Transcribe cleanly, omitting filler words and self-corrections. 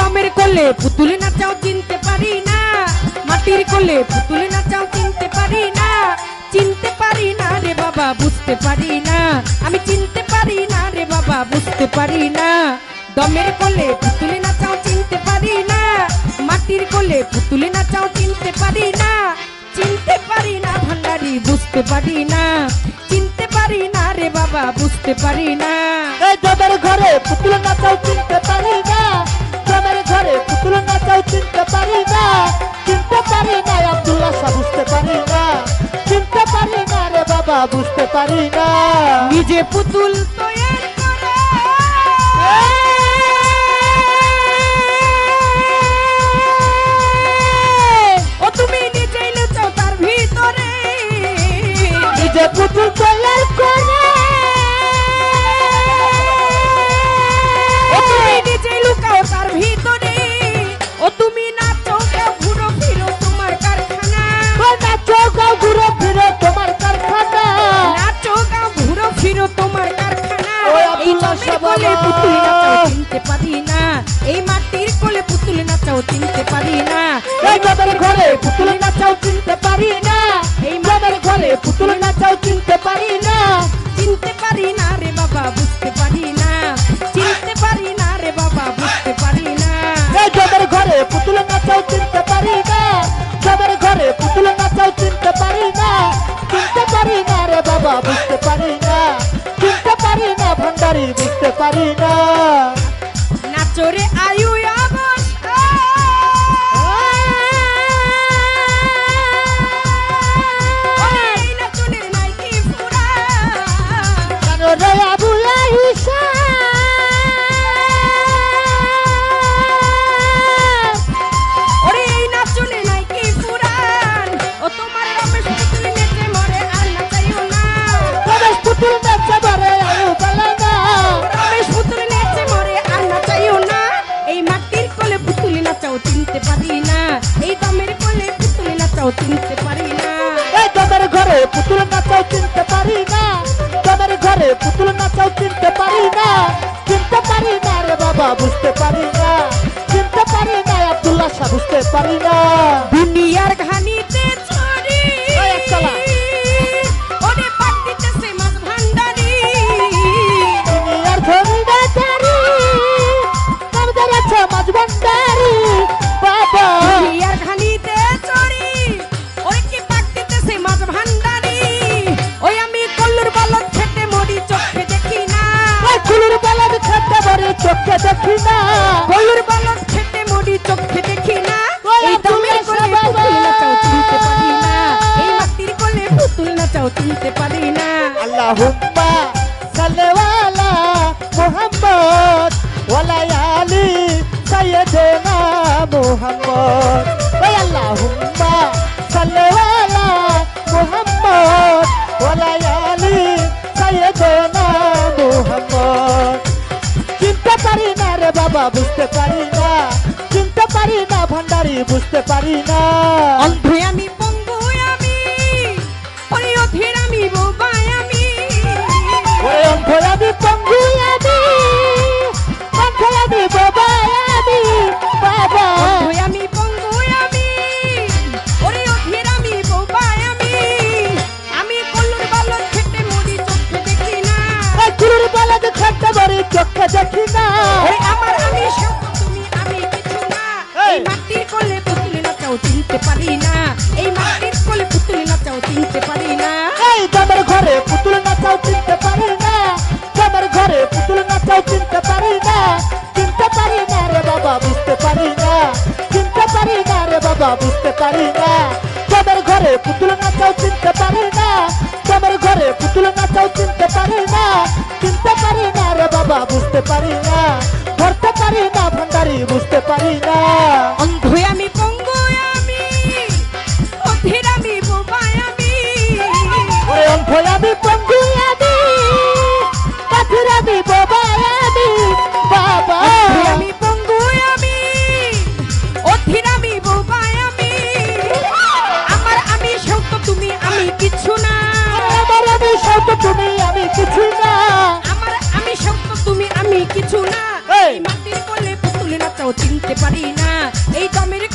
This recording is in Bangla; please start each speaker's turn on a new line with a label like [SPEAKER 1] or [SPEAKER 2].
[SPEAKER 1] দমের কোলে পুতুল নাচাও চিনতে পারি না, মাটির কোলে পুতুল নাচাও চিনতে পারি না, চিনতে পারি না রে বাবা বুঝতে পারি না, আমি চিনতে পারি না রে বাবা বুঝতে পারি না। দমের কোলে পুতুল নাচাও চিনতে পারি না, মাটির কোলে পুতুল নাচাও চিনতে পারি না, চিনতে পারি না ভান্ডারি বুঝতে পারি না, চিনতে পারি না রে বাবা বুঝতে পারি না।
[SPEAKER 2] এই দমের ঘরে পুতুল নাচাও চিনতে পারি না, দমের ঘরে পুতুল নাচাও চিনতে পারি না, চিনতে পারি না আব্দুল্লাহ শাহ বুঝতে পারি না, চিনতে পারি না রে বাবা বুঝতে পারি না।
[SPEAKER 1] নিজে পুতুল তৈরি করে ও তুমি নিজেই লুচাও তার ভিতরে,
[SPEAKER 2] নিজে পুতুল তৈরি করে
[SPEAKER 1] ও তুমি নিজেই লুকাও তার ভিতরে, ও তুমি নাচো গাও ঘুরো ফিরো তোমার কারখানা,
[SPEAKER 2] নাচো গাও ঘুরে ফিরে তোমার কারখানা,
[SPEAKER 1] নাচো গাও ঘুরো ফিরো তোমার কারখানা।
[SPEAKER 2] ওই
[SPEAKER 1] এই
[SPEAKER 2] আব্দুল্লাহ
[SPEAKER 1] দমের
[SPEAKER 2] শাহ
[SPEAKER 1] কোলে
[SPEAKER 2] বাবা।
[SPEAKER 1] পুতুল নাচাও চিনতে পারি না, এই মাটির কোলে পুতুল নাচাও চিনতে পারি না,
[SPEAKER 2] এই দমের ঘরে পুতুল নাচাও চিনতে পারি না, এই দমের ঘরে পুতুল নাচাও চিনতে পারি না,
[SPEAKER 1] চিনতে পারি না রে বাবা বুঝতে পারি না, চিনতে পারি না রে বাবা বুঝতে পারি না।
[SPEAKER 2] এই দমের ঘরে পুতুল নাচাও চিনতে পারি না, দমের ঘরে পুতুল নাচাও চিনতে পারি না, চিনতে পারি না রে বাবা বুঝতে পারি না, চিনতে পারি না ভান্ডারি বুঝতে পারি না।
[SPEAKER 1] নাচরে আয়ু অবস্থা এই নাচনের নাই কি ফুরা,
[SPEAKER 2] জানো রে আবুলা হিসা
[SPEAKER 1] ওরে এই নাচনে নাই কি ফুরান, ও তোমার রমেশ পুতুল নেচে মরে আর নাচাইও না,
[SPEAKER 2] রমেশ পুতুল নাচে বারে আয়ু বলে না,
[SPEAKER 1] রমেশ পুতুল নেচে মরে আর নাচাইও না। এই মাটির কোলে পুতুল নাচাও চিনতে পারি না, এই দমের কোলে পুতুল নাচাও চিনতে পারি না।
[SPEAKER 2] এই দমের ঘরে পুতুল নাচাও চিনতে পারি না, দমের ঘরে পুতুল নাচাও চিনতে পারি না, চিনতে পারি না রে বাবা বুঝতে পারি না, চিনতে পারি না আব্দুল্লাহ শাহ বুঝতে পারি না।
[SPEAKER 1] দুনিয়ার ঘানিতে ছড়ি
[SPEAKER 2] ওই একতলা।
[SPEAKER 1] ওরে পাক দিতেছে মাছ ভান্ডারি,
[SPEAKER 2] দুনিয়ার ধনী দাতারি কামদার আছে মাঝ ভান্ডারি বাবা,
[SPEAKER 1] দুনিয়ার ঘানিতে ছড়ি ওরে কি পাক দিতেছে মাছ ভান্ডারি, ওই আমি কল্লুর বালক খেতে মরি চোখে দেখি না,
[SPEAKER 2] ওই কুলুর বালাদ খেতে বরে চোখে দেখি না,
[SPEAKER 1] কল্লুর বালক খেতে মরি চোখে দেখি না।
[SPEAKER 2] ওই
[SPEAKER 1] এই দমের
[SPEAKER 2] আব্দুল্লাহ
[SPEAKER 1] কোলে
[SPEAKER 2] শাহ
[SPEAKER 1] পুতুল
[SPEAKER 2] বাবা।
[SPEAKER 1] নাচাও চিনতে পারি না, এই মাটির কোলে পুতুল নাচাও চিনতে পারি না।
[SPEAKER 2] আল্লাহুম্মা সাল্লি আলা মুহাম্মদ ওয়া আলি সাইয়্যিদিনা মুহাম্মদ, ওই আল্লাহুম্মা সাল্লি আলা মুহাম্মদ ওয়া আলি সাইয়্যিদিনা মুহাম্মদ। চিনতে পারি না রে বাবা বুঝতে পারি না, চিনতে পারি না ভান্ডারি বুঝতে পারি না।
[SPEAKER 1] অন্ধে আমি পঙ্গু আমি ওরে অধীর আমি বোবাই আমি,
[SPEAKER 2] ওরে অন্ধয়াদি পঙ্গুয়াদি অন্ধয়াদি বাবায়াদি বাবা,
[SPEAKER 1] অন্ধে আমি পঙ্গু আমি ওরে অধীর আমি বোবাই আমি কল্লুর বালক খেতে মরি চোখে দেখি না,
[SPEAKER 2] ওই কুলুর বালাদ খেতে বরে চোখে দেখি না,
[SPEAKER 1] ওরে আমার আমি সব তুমি আমি কিছু না। এই মাটির কোলে পুতুল নাচাও চিনতে পারি না, এই মাটির কোলে পুতুল নাচাও চিনতে পারি না।
[SPEAKER 2] এই দমের ঘরে পুতুল নাচাও চিনতে পারি না, দমের ঘরে পুতুল নাচাও চিনতে পারি না, চিনতে পারি না রে বাবা বুঝতে পারি না, চিনতে পারি না রে বাবা বুঝতে পারি না। দমের ঘরে পুতুল নাচাও চিনতে পারি না, দমের ঘরে পুতুল নাচাও চিনতে পারি না, চিনতে পারি না রে বাবা বুঝতে পারি না, ধরতে পারি না ভান্ডারি বুঝতে পারি না।
[SPEAKER 1] অন্ধে আমি পঙ্গু আমি অধীর আমি বোবাই আমি,
[SPEAKER 2] ওরে অন্ধয়াদি পঙ্গুয়াদি কাঠিরাদি বাবায়াদি বাবা,
[SPEAKER 1] অন্ধে আমি পঙ্গু আমি অধীর আমি বোবাই আমি, আমার আমি সত্য তুমি আমি কিছু না,
[SPEAKER 2] আমার আমি সব তুমি আমি কিছু না,
[SPEAKER 1] আমার আমি সত্য তুমি আমি কিছু না।
[SPEAKER 2] এই
[SPEAKER 1] এই মাটির কোলে পুতুল নাচাও চিনতে পারি না এই দমের